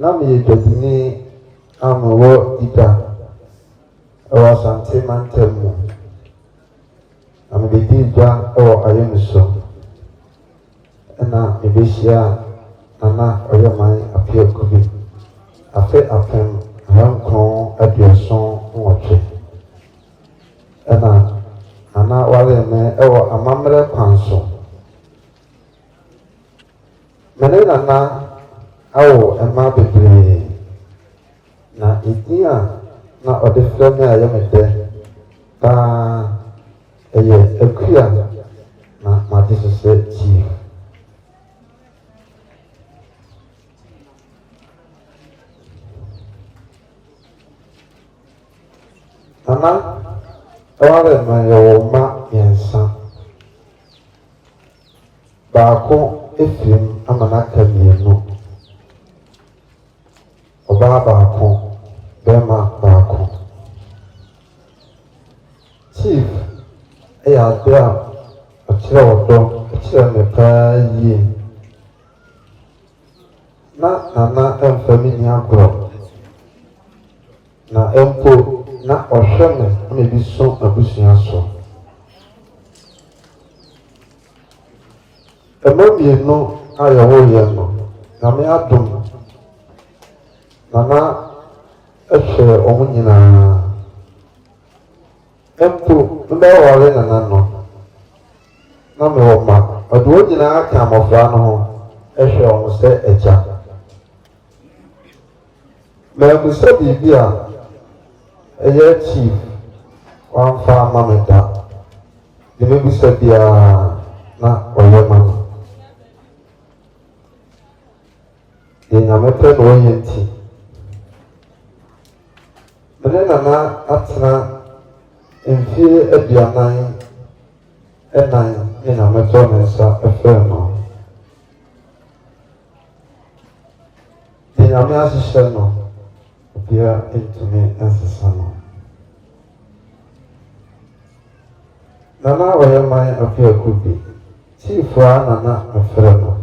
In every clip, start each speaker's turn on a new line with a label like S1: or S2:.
S1: Nami Dodini Amawo Ida or Sante Mantemu. I'm the Dija or Ayomso. And now, Ibisia, Nana Oyeman Appiah Kubi. Afe Apem, Hankon, Adioson, Watch. And now, Anna Wale me or a mamre panso. Menena awo ema bebree na idia na ode frame ayemede ta eye akua na mate sese chief ana awale ma yo ma yensa baako efim amana kamienu Ọba baako, bema baako. Chief, ade a ọkyerɛ ọdɔ, ọkyerɛ me paa yie. Na nana ɛmfa mi ni agorɔ. Na mpo na ɔhwɛ me na ebi so abusua so. Ɛma mmienu a yɛwɔ yɛn no, na me adom. Nana ehwe omu nyinaa empo mbe wale nana no na me wo ma odo nyinaa ka amofra no ho ehwe omu se eja me ku se bibia eye chief wan fa mameta de me bu se bia na Oyeman de nyamepe no yenti Nana atena mfie aduanan enan na meto mensa efe no Nyame asihye no bia entumi ensesa no Nana Oyeman Appiah Kubi Tifua nana afre no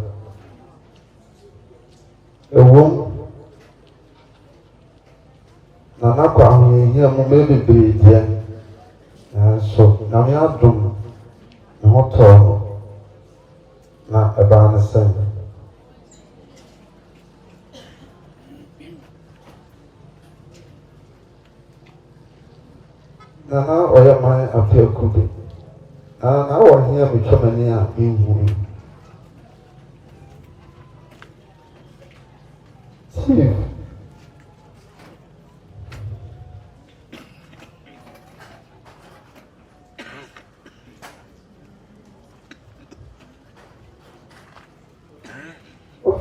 S1: ewom Nana kwa ahụhịa mụ bebree die so na me adom na hotọ na eba ne sen Nana Oyeman Appiah Kubi na ahụhịa metwamani a ehuru Chief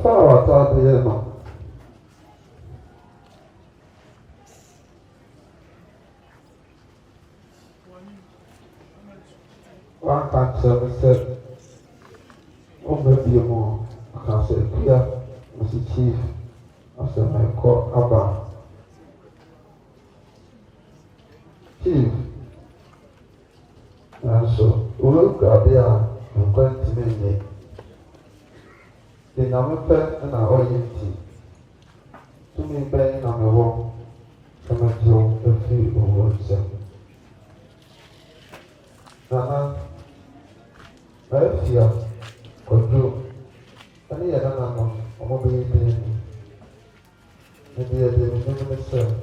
S1: Fala, tá, Adriano. One time, said, oh, maybe more. I can say, Pia, Mr. Chief, I said, my call, Abba. Chief, and so, look at there, I'm going to make it. The Namape and our Oyenti. To me, Ben Namawo, come at you a few words. Nana, I fear, or do any other number, or mobile being. Maybe I didn't know myself.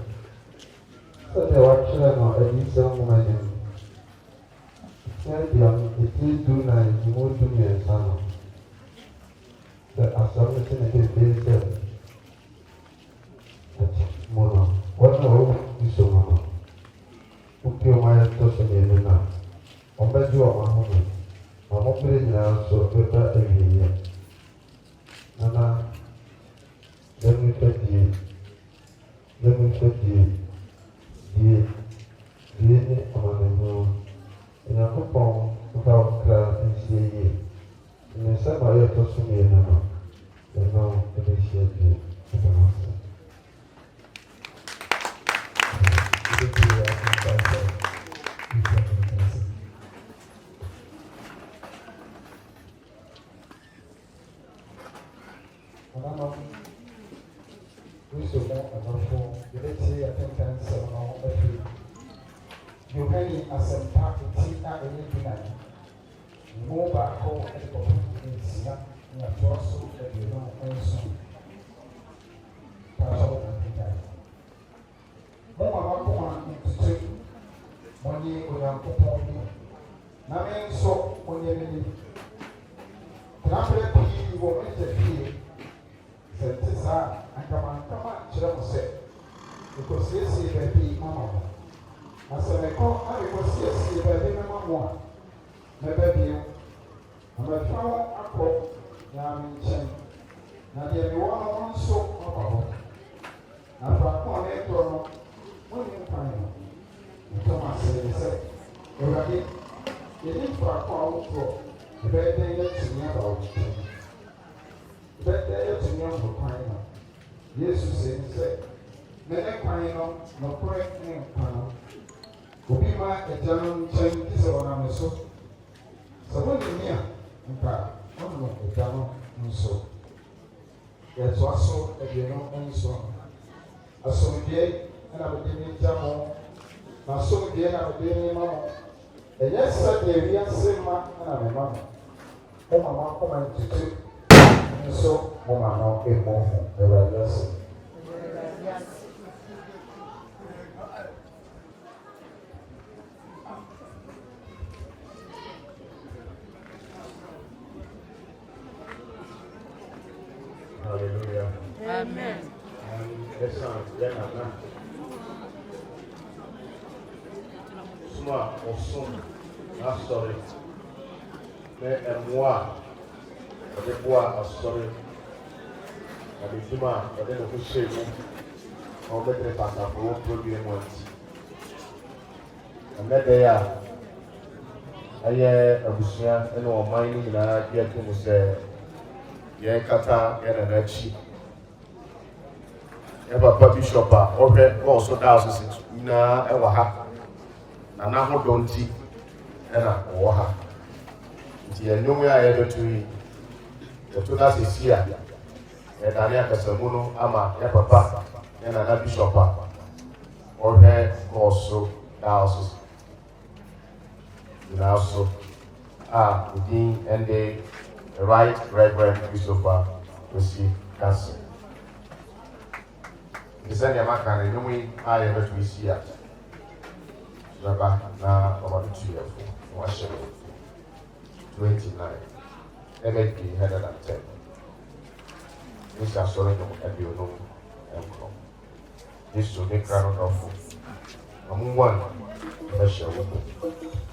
S1: So they were children or a new young woman. Tell them, if you do not, you won't do me a son. The assumption is based Mono. What no is so mono. Okay, my person in now. On bed you are my home. I'm operating now, so better every year. Nana, let me fed you. Let me fed you. The on the moon. In a coupon without crowd and see ye. In the summer, I told me. Não, eu deixei de essa nossa. Eu queria contar essa. Não, isso é uma eu deixei a tendência não é que eu venho a sentar e tirar ele de lá. Não vai com ele como ensina na próxima que não conheço. Para o que Mama com a instituição, onde o Yanko Pony, na minha só, onde ele trabalha aqui, o momento aqui, se a cama, tira você, porque se esse bebê, mamma, mas se me com a você, bebê, mamma, me bebê, a minha fala a cor, na minha na dia do ano, sou a favor, na fraca, né, torno. Então, eu já disse, ele para qual for, o bebê ainda tinha o bebê ainda tinha o pai. Jesus disse, nem pai não foi nem pai. O bima é já não tinha que ser uma pessoa. Segundo minha, então, não é já não sou. É só só é de não só. A sua vida and I would give you Jamon. Now, so again, I would give you Mamma. And yes, sir, we are saying, Mamma. Oh, Mamma, come and teach you. And so, Mamma, now, a more, a lesson.
S2: Hallelujah.
S3: Amen.
S2: Yes, sir. Suma osun asọrị na ẹmụa ọdị bụa asọrị ọdị duma ọdị na ọhụrụ egwu na ọbẹtẹrẹ pasapọ wọn probi ẹmu ẹtì ẹmẹdẹ ya ẹyẹ abusua ẹna ọman yi nyinaa bi ẹtọ mu sẹ yẹn kata yẹn nana akyi ẹ papa bishop a ọhwẹ ọsọ diocese nyinaa ẹwọ ha. Na n'ahodo nti ɛna ɔwɔ ha nti ɛnwom a yɛbɛto yi yɛto no asɛsi a yɛdane akasamu no ama yɛ papa yɛ nana bishop a ɔhwɛ kɔɔso diocese nyinaa so a odin ɛnde right reverend Christopher Osi Kansi nti sɛdeɛ maka no ɛnwom yi a yɛbɛto yi si a Baba na about 2 years for 29 MLP 110 Mr. Solomon Ebiono Emcom this to make round of one special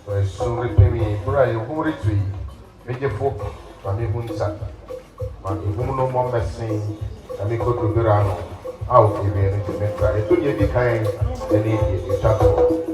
S2: for a soon repaying Bray who retreat major folk from the Hunsa but the woman no more messing and we go to Durano out in the make cry to the kind and a chapel.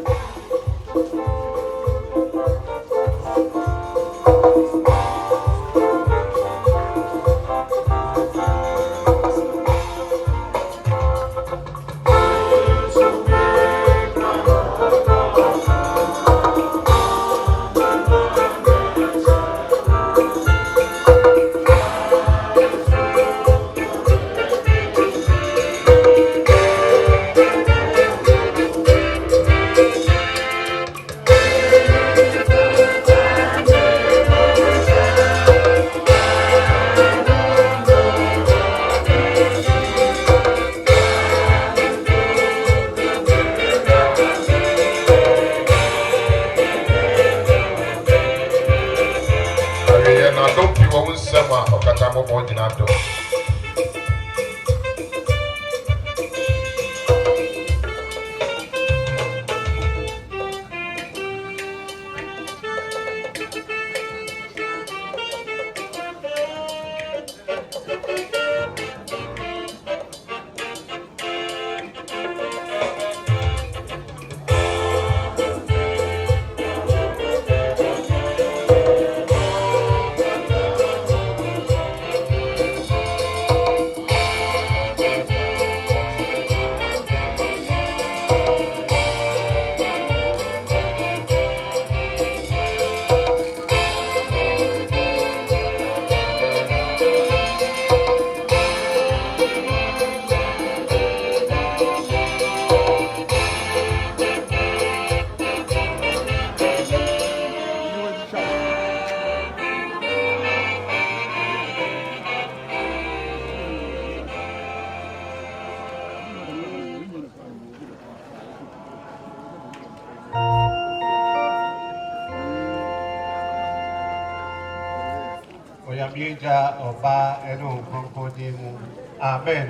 S3: Onyamija Oba Eno Kronkodimu. Amen.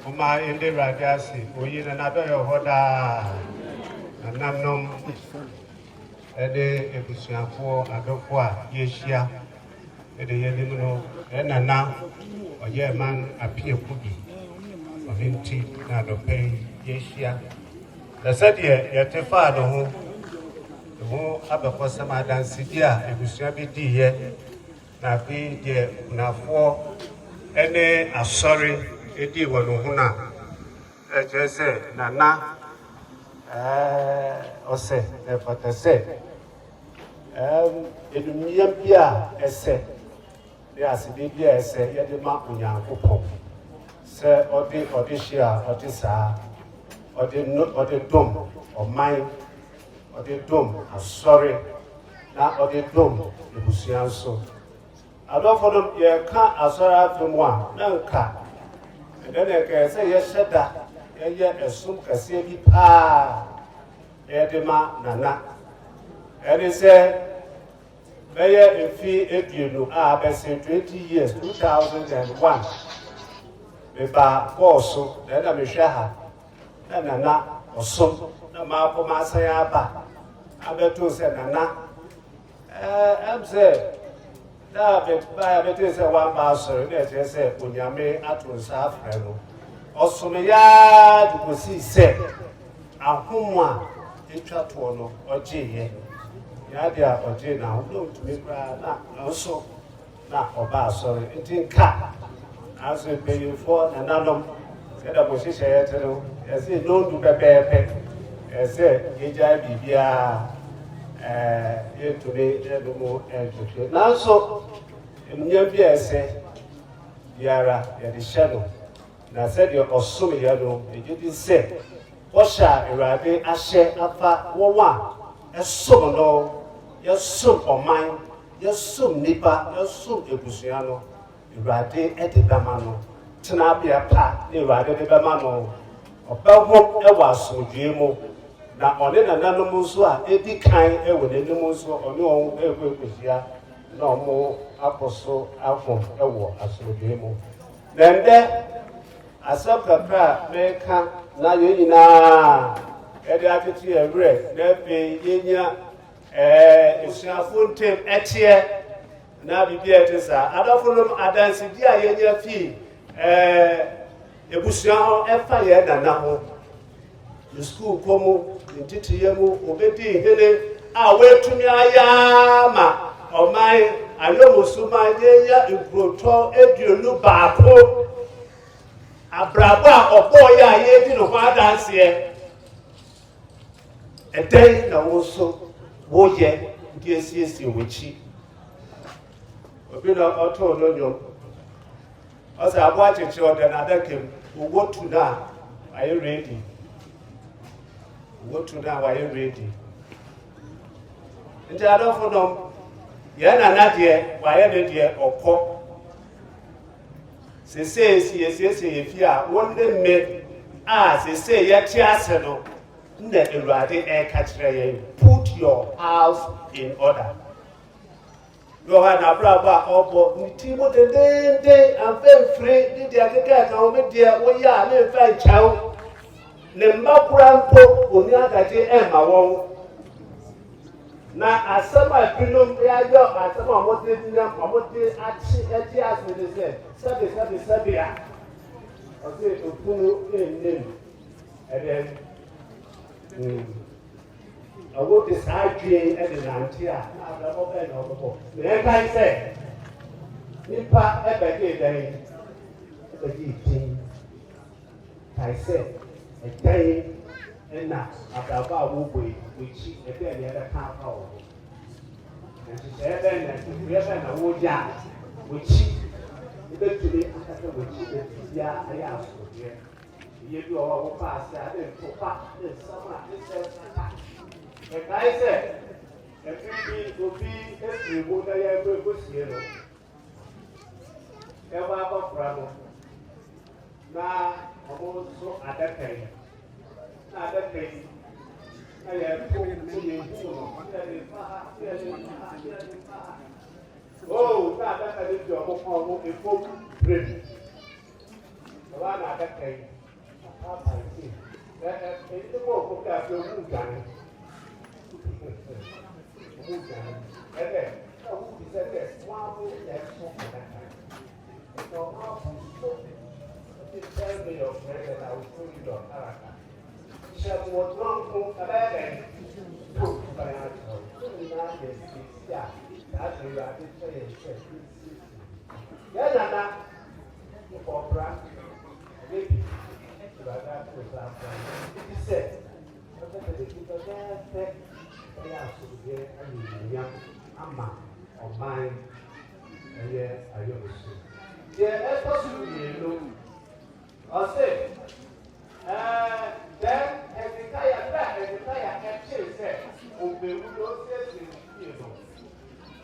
S3: Uma ende radiasi oyina na do yo hoda nanom ede ebusuafo adofo a yehia ede yenim no enana Oyeman Appiah Kubi ohinti na do pay yehia da sadie yetefa no ho abekọ samadansi dia ebusua bi diye na bi de nafo ene asori edi wono huna ejese nana ose efatese edumiyam bia ese ya asibi bia ese yede ma onyankopon se odi shia odi sa odi dom oman odi dom asori na odi dom ebusua nso adofodom ye ka asori afemu a na nka ene ke se ye sheda ye esum kase bi pa edema nana ene se beye efi eduenu a bese 20 years 2001 beba koso na me hwe ha na nana osum na ma ko ma san ya ba abeto se nana am se da bet ba beto se wan ba so na je se onyame atonsa afre no osum ya dukosi se ahomu a etwa to no ogyeye ya dia oje na ho tumi kra na nso na oba sorry ntinka aso peyifo na nanom kada mo hihye yetero ese no ndu pepepe ese yeja bibia yetumi edomo enjoke nanso emnya bi ese yara yede hyeno na se de osum yano ejidi se osha erade ahye afa wowa esum no yesum oman yesum nipa yesum ebusua no erade edebama no tena bia pa erade edebama no obawo ewa asodwe mu na one na nanom nso a edi kan ewo nenim nso one on ekwekusia na omo akoso afom ewo asodwe mu nende asapra meka na yenyina ede atete ewre na pe yenya esuafontem etie na bibia etesa adafonum adansi dia yenya fi ebusua ho efa ye nana ho school komu ntitiye mu obedi hele a wetumi ayama omai Ayomso ma yenya improto eduonu baako abraba obo ya ye di no kwa danse eden na woso woye ndi esiesi ochi obi na oto no nyo asa abo acheche ode na dakem owo tu na are you ready what to now are you ready nti adofodom ye na na de wa ye de okọ sese ye a wonde me a sese ye ti ase no nde Ewurade ka kire ye put your house in order yo ha na braba obo nti mo de amfemfre di de akeka ka o me de wo ya na mfa nchawo ne mbakura mpo oni agaje ema won na asama binom ya yo asama mote dinam mote achi asede sabe ya ose ofunu enem eden awo de saadwe eden anti a na abrabo be na obo me kai se nipa ebege den ebege tin kai se etai ena ababa wogwe wichi ebe ne ebe ka pa o nti ebe na woja wichi ebe tuli akata wichi ya aya so ye ye bi o wo pa asa de to pa de sama de se ta e kai se e bi obi e mo na ya ebe ko sie no e wa ba fra no na omo so adakai na adakai na ya ko ye no ya le fa Oh, that is your home, a folk bread. The one I got paid. I see. That is the book of that your moon gun. And then, who said that? One will never talk at that time. So, how to tell me your friend that I will show you your character. Shall was wrong for a bad took by our child. Yeah, that's why you are saying. Yeah, Nana, for brand, maybe. But that was after. He said, I'm or mine, and yeah, Ayomso. Yeah, possibly, I'll say, then, as the tire back, as the tire actually said, will be roses in the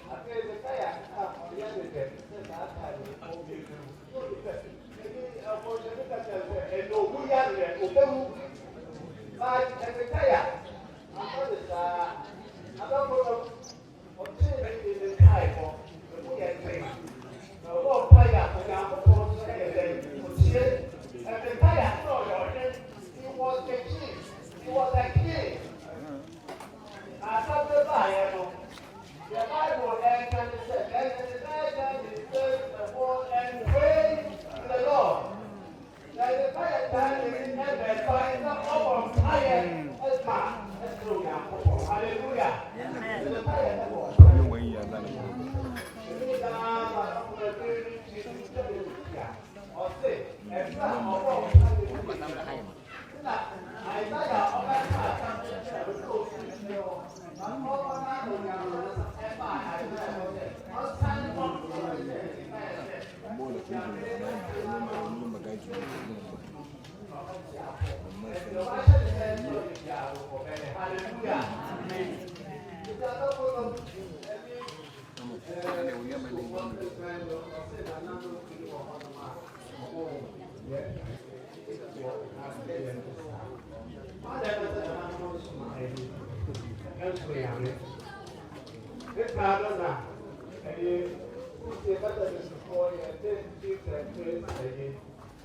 S3: I feel the tire on the other day, said that time will be and no, we are there, but as the tire, I don't know. In the time of the weekend, the Lord Paya, and the Paya, he was the king. He was a king. I thought the Bible and said, and the Bible is the word and praise the Lord. Now the Paya time is in heaven, by the power of Paya as man. Hallelujah. The Paya.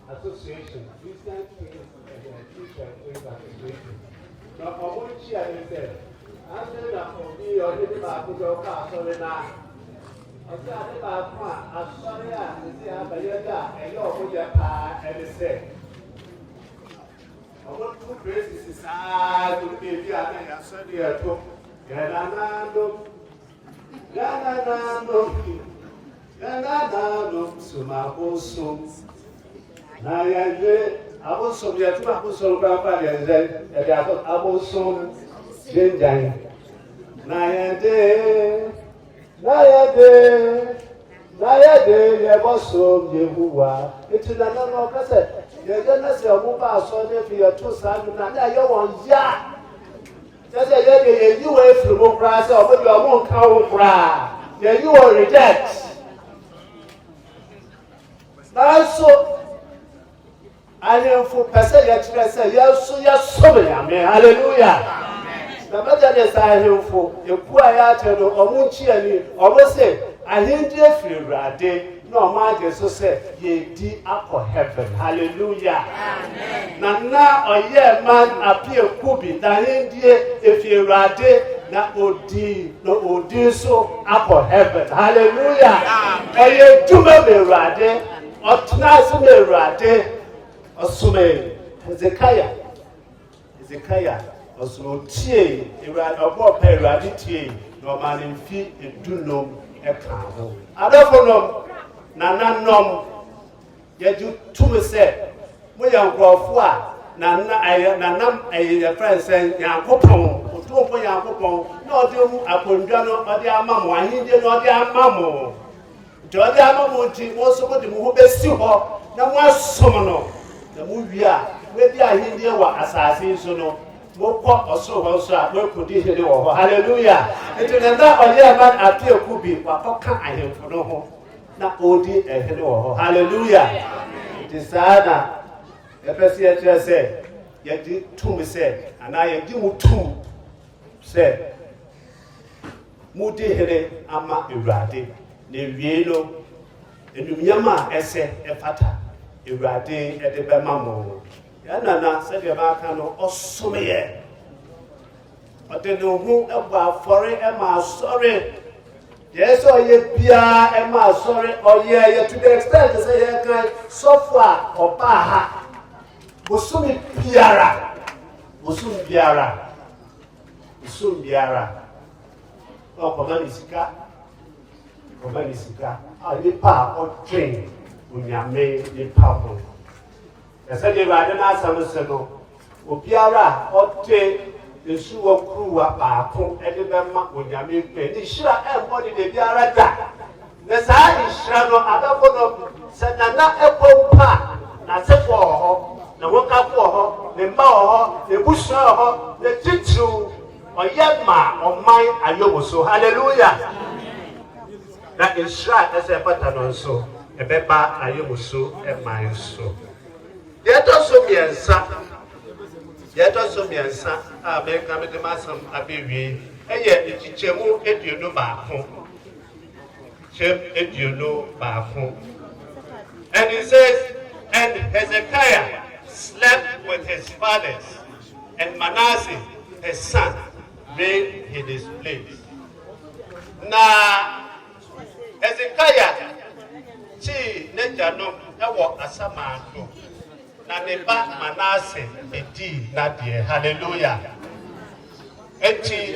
S3: Association, Christian Kings and Christian Kings Association. Now, for one year, they said, after that, for me, or did about to go car, sorry now. I said, about one, I'm sorry, I say, I'm a yoga, and you're with your car, and they said, I want two braces inside to be here, and I said, you're talking. Ganano, Sumaboso. Now, I was so yet, I was so grandpa, and I thought I was so Jinjang. Nayade, Yaboso, Yehuwa. It's another person. You're going to say, Muba, so if you're too sad, and you want ya. Just a you wait for the price of what you won't count cry. Then you will reject. That's so. I am for person yet say, yes, so hallelujah. The matter is, I am for a quiet or Munchiani, almost say, I didn't feel right. No man so say, ye di up for heaven, hallelujah. Now, Oyeman Appiah Kubi, that if you rade, na odi, no odi so up for heaven, hallelujah. And you do me rade, or tonight me rade. Osume Hezekiah Osume tie obo pa Awurade tie no man mfi edunom eka ho adofonom nananom yeju tumi se mo yankrofo a nanam aye friend say yankopon otumpo yankopon na ode mu akondwa no ode ama mo ahinde no ode ama mo ode ama mo nti wo so mo de mo ho besi ho na mo asom no the movie where they are here were assassins, so no, what also also work with this hallelujah. It is that Oyeman Appiah Kubi, what can I have for no home? Not Odi and Hello, hallelujah. It is Sana, the President said, yet did two said, and I do two said, Moody Hele Ama Uradi. ne wie no enumnyama ese efata ewurade ede bema mo ya nana se de ba ka no osomeye ode no hu eba afore e ma sorry yes oye bia e ma sorry oye to the extent say ye kan software oba ha bosumi biara Omanisika nipa train unyame nipa ho ese de ba de na asam se no obiara ote esu okruwa baako e de be ma unyame pe ni hira e mo de biara da na sa hira no adafo no se na epompa na se fo ho na woka fo ho ne mba ho ne busu ho ne titru oyema oman Ayomso hallelujah. Na Israel as a pattern so a beba Ayomso and my so. Yet also me and son, I make a massam a baby, and yet it's Chemu and you know back home. Chem and you know back home. And he says, and Hezekiah slept with his fathers, and Manasseh, his son, reigned in his place. Now, Hezekiah, chi nejano ewo asamando na neba Manasseh edi na die hallelujah enti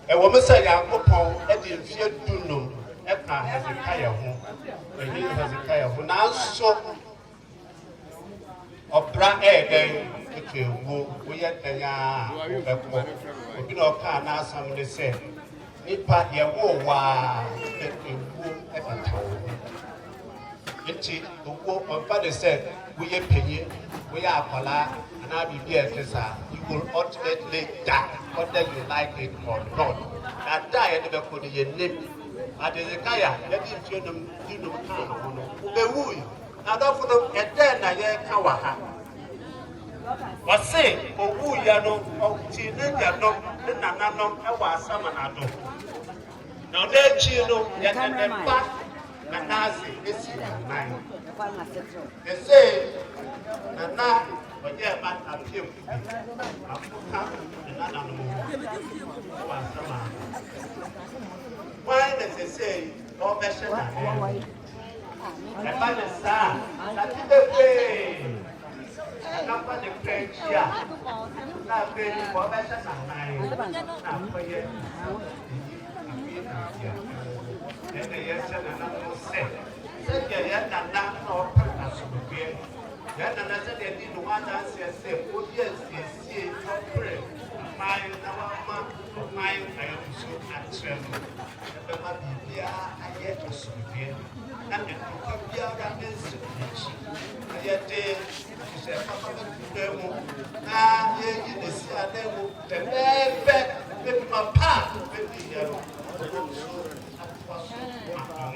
S3: ewo mesa Yakobon edi mfie dunum eka Hezekiah ho na so obra eden ekewu oye tanya obeko obi na oka na asam de se nipa ye wo wa ekewu ekatawo enti owo ofa de se we ye penye we ya akola na bibi ekesa you will ultimately die whether you like it or not that die e be ko de ye name Hezekiah ye di fienum dinum kan ho no be wu na da fo no e den na ye ka wa ha wase owu ya no o ti na ya no na na no e wa asama na do na de chi no ya na pa Manasseh esi nine. They say Nana oye man Appiah Kubi afuka na na no wa sama. Why they say o be she na e ba de sa na ti de pe na pa de pe chia na pe ni o be she na nine na po ye and the yes and another said yet and not no purpose of being. Yet another they did one answer say, oh yes, see, your prayer. Mine, mine, Ayomso and tremble. The baby, I yet to speak. And it could be our message. And yet, she said, Papa, ah, you see, I never, the back, with my path, with the yellow.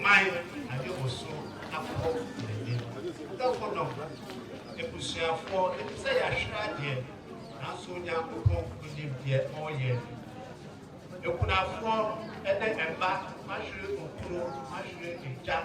S3: Mine, Ayomso, Apple, don't know. If we say for it, say a shred here, and so young people could live here all year. You could afford and then back, mushroom, mushroom, jack.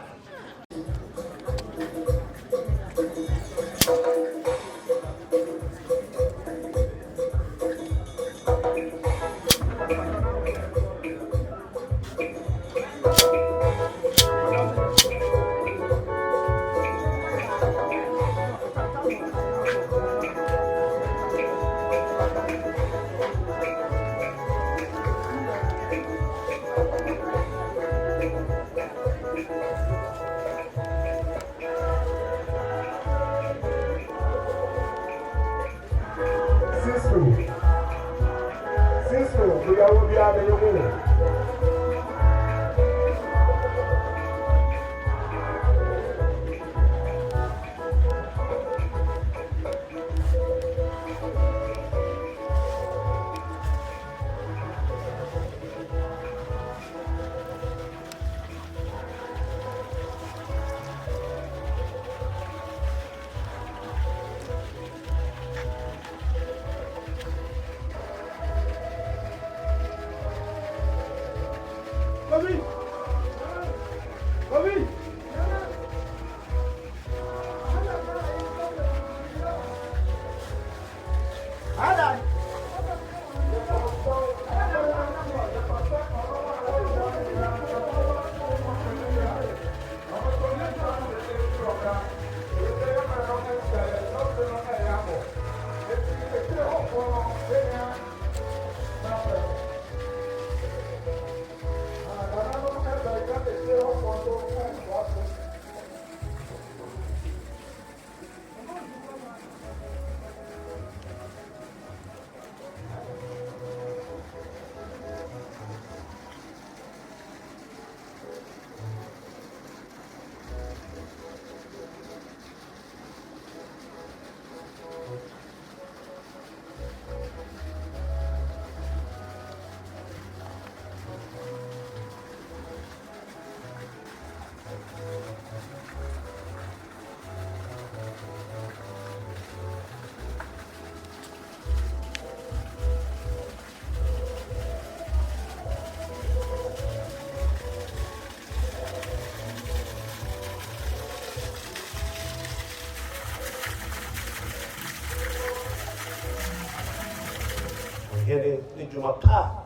S3: dwuma pa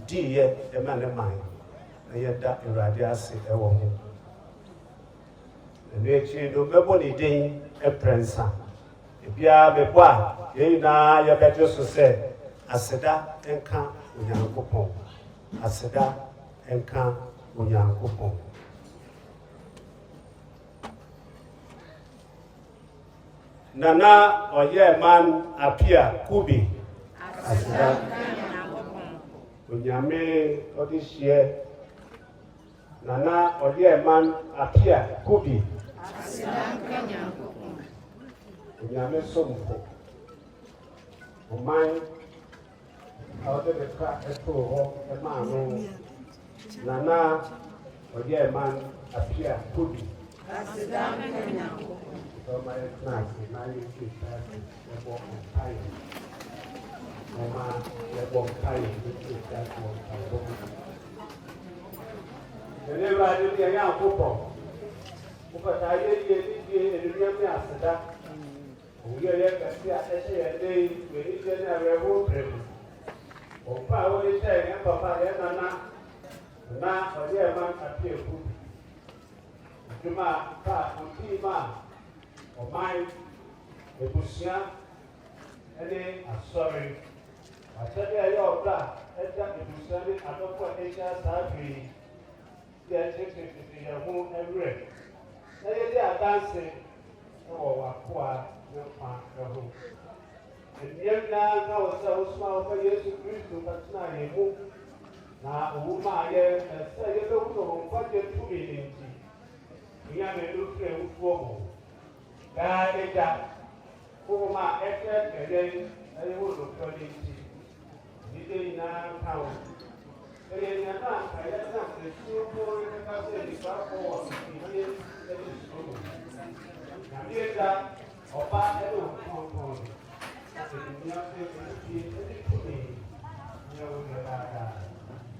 S3: di ye e ma ne man na ye da Awurade ase e wo ho ne chi do mebo ne den e prensa e bia mebo a ye na ye beto so se aseda enka Onyankopɔn aseda enka Onyankopɔn Nana Oyeman Appiah Kubi aseda Onyame odishie Nana Oyeman Appiah Kubi Onyame somfo Oman Ode de ka eto ho e ma no Nana Oyeman Appiah Kubi so my class na you keep that the walk of time Mama the walk time keep that walk the never do the young couple but I did the asada we are yet a day we need a revolt o pa o le say en papa ye na Oyeman Appiah Kubi Juma pa ontima o mai ebusia ene asori atade ayo obla eta ebusia ni adoko eja safi ye tete ya mu every na ye dey dance o wa kwa yo pa ho enye na ka o sa usma o Yesu Kristo patina ye mu na o ma ye se ye be ku no kwa je tu ni ni ya me lu fre u fo Eja, Kuma, Eke, I would look for it. Did not count. There is a man, I have not the two for the Bible of the years that is true. Namita, Opa, everyone compound.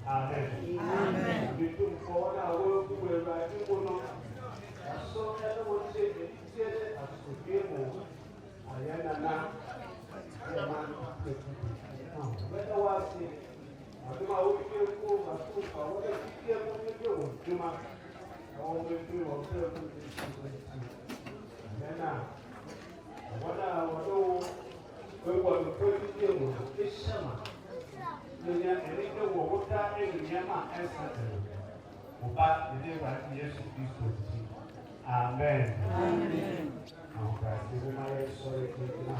S3: Amen. We took forward our work, we were writing. So everyone said as to be more, I am now a man of the whether was it, I do my own people, my school, what I hear from you, do my always do or certain and now, what I will do, we want to put it in this summer. And it will work out in Yama and Saturday. But the day by years of peace. Amen. Amen. Sorry, Papa,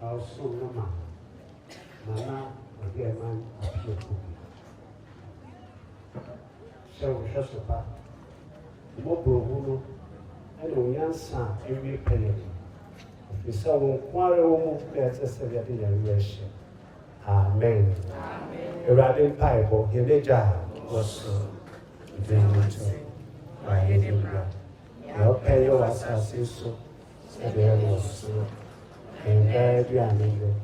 S3: I'll soon no man. Nana, Oyeman Appiah Kubi. So, just about Mobo, and Onyansa, every penny. If you saw one quarrel, that's a celebration. Amen. Amen. Bible, Yeneja was then by any blood. Your pay was as so, said there was so, and there you are needed.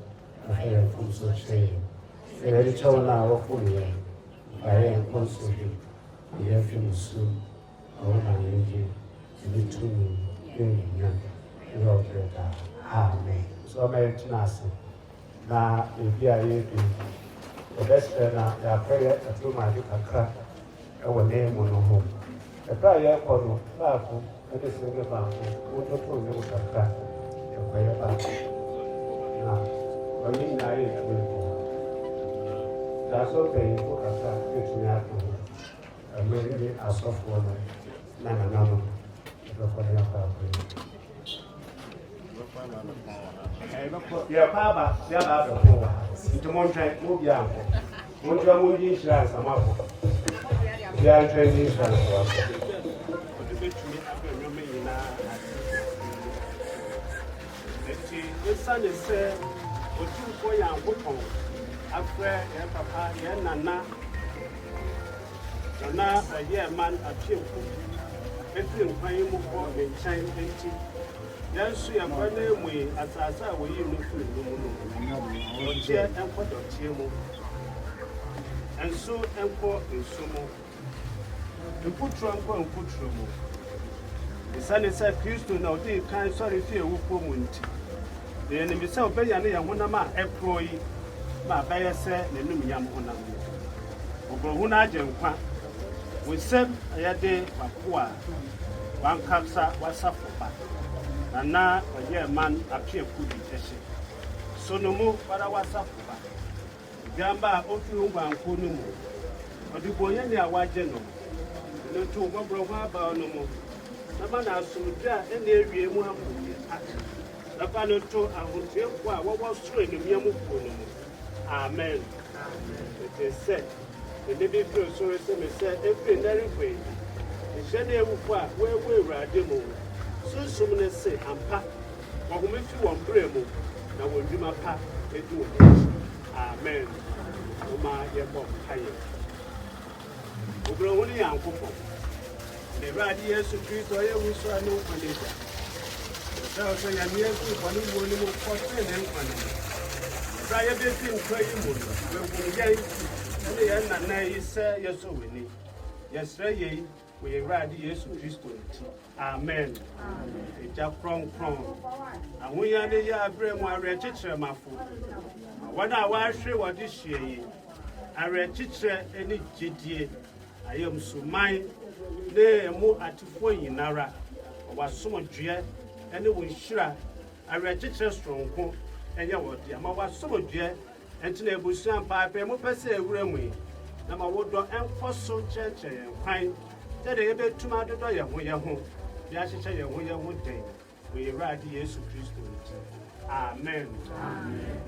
S3: I have food so shame. The very child now of fully, I am constantly, the effing soon, all my engine, the two in young, and all better. Amen. So, my tenacity. Now, if you are the best friend, I pray at two my little crack, our name on home. A prayer for no powerful, and a single bank, what to prove you a crack, a prayer bank. Now, I mean, I will. That's okay, book a crack, it's me out to him. I really a soft woman, no, for the family. Your papa, the other poor. Into Montreal, move young. Montreal, move insurance, I'm up. They are training insurance. The son is said, what you for young woman. afre ya papa ya nana Oyeman Appiah Kubi efiri nkwan mu kɔ nkyɛn enti yanso ya kwane mu asasa wo yi no firi no mu no ɔkyɛ ɛnkɔ dɔteɛ mu ɛnso ɛnkɔ nso mu nkuturo nkɔ nkuturo mu isane sɛ Kristo na ɔde kan sɔre fie wupo mu nti de ne bisa ɔbɛya ne yɛn honam a ɛkoro yi ma bɛyɛ sɛ n'anum yam honam ɔbɔhu na agye nkwa wosɛm ɛyɛde wakoa wankasa wasafo ba nana Oyeman Appiah Kubi ɛhyɛ so no mu para wasafo ba gamba ofiri ngwanko no mu ɔde bonya ne awagye no no to gbɔbrɔ ho aba no mu na ma na asomdwe a ɛna ewie mu amoye na pa no to ahontefo a wɔwɔ soro enumia mu ko no mu amen it is said the baby feel so me say every nary way the shade ewufo a wewe urade mu so ne say ampa wo go mefi won brɛ mu na won dwuma pa edu wo amen o ma ye bɔ kaye obro woni yankopɔ the radi Yesu Kristo ye wuso anu kwaneja so ya mi Yesu kwani wo ni mo ko tene nkwane ra ye be tin kwayi mu we ko ye and the nana is yes, winning. Yes, we ride Yesu Kristo. Amen. It's a prong. And we are the year bring my teacher, my food. When I was sure what this year, I read teacher any GDA. Ayomso mine, they more at 4 in Nara, was so much dear, and it was sure I read teacher strong, and you were dear, was so much dear. Entine busuan paape mo pese ewuremu na ma wodo enfoso cheche yen kwan tede ebe tuma dodo ye ho bi ahyeche ye ho den we radi Yesu Kristo. Amen. Amen.